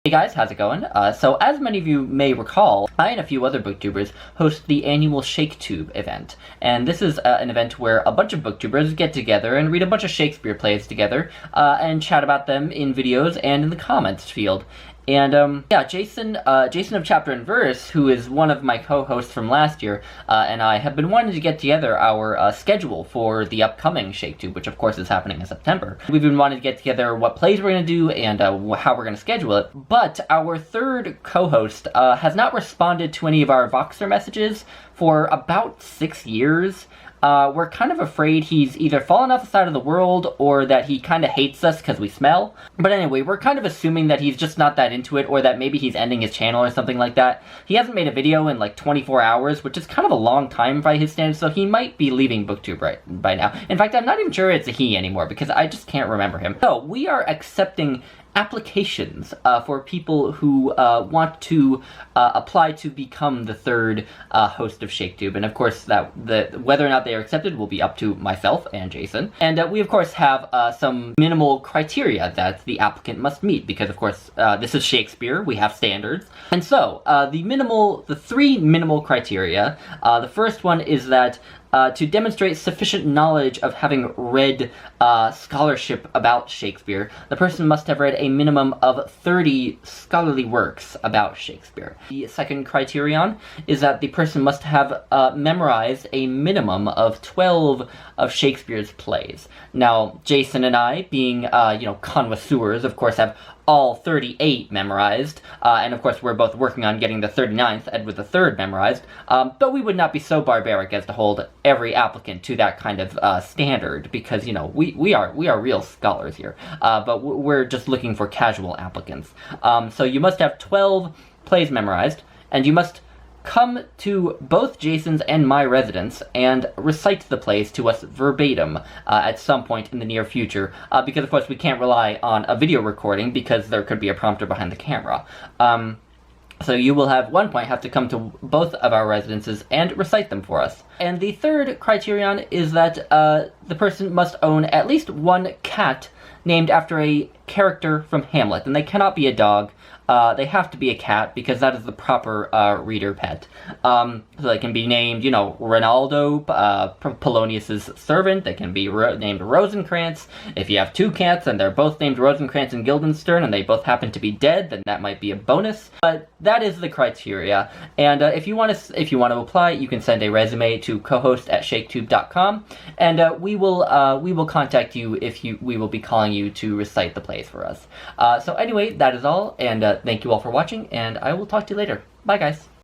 Hey guys, how's it going? So as many of you may recall, I and a few other booktubers host the annual ShakeTube event. And this is an event where a bunch of booktubers get together and read a bunch of Shakespeare plays together, and chat about them in videos and in the comments field. And yeah, Jason of Chapter and Verse, who is one of my co-hosts from last year, and I have been wanting to get together our schedule for the upcoming ShakeTube, which of course is happening in September. We've been wanting to get together what plays we're going to do and how we're going to schedule it, but our third co-host has not responded to any of our Voxer messages for about 6 years. We're kind of afraid he's either fallen off the side of the world or that he kind of hates us because we smell. But anyway, we're kind of assuming that he's just not that into it, or that maybe he's ending his channel or something like that. He hasn't made a video in like 24 hours, which is kind of a long time by his standards, so he might be leaving BookTube by now. In fact, I'm not even sure it's a he anymore because I just can't remember him. So we are accepting applications for people who want to apply to become the third host of ShakeTube, and of course whether or not they are accepted will be up to myself and Jason. And we of course have some minimal criteria that the applicant must meet, because of course this is Shakespeare, we have standards. And so the three minimal criteria, the first one is that to demonstrate sufficient knowledge of having read scholarship about Shakespeare, the person must have read a minimum of 30 scholarly works about Shakespeare. The second criterion is that the person must have memorized a minimum of 12 of Shakespeare's plays. Now, Jason and I, being connoisseurs, of course, have all 38 memorized, and of course we're both working on getting the 39th, Edward III, memorized, but we would not be so barbaric as to hold every applicant to that kind of standard, because, you know, we are real scholars here, but we're just looking for casual applicants. So you must have 12 plays memorized, and you must come to both Jason's and my residence and recite the plays to us verbatim at some point in the near future, because of course we can't rely on a video recording because there could be a prompter behind the camera. So you will at one point have to come to both of our residences and recite them for us. And the third criterion is that the person must own at least one cat named after a character from Hamlet, and they cannot be a dog. They have to be a cat, because that is the proper reader pet. So they can be named, you know, Ronaldo, Polonius's servant. They can be named Rosencrantz. If you have two cats and they're both named Rosencrantz and Guildenstern and they both happen to be dead, then that might be a bonus. But that is the criteria. And if you want to apply, you can send a resume to cohost@shaketube.com, and we will contact you if we will be calling you to recite the plays for us. So anyway, that is all, and thank you all for watching, and I will talk to you later. Bye, guys.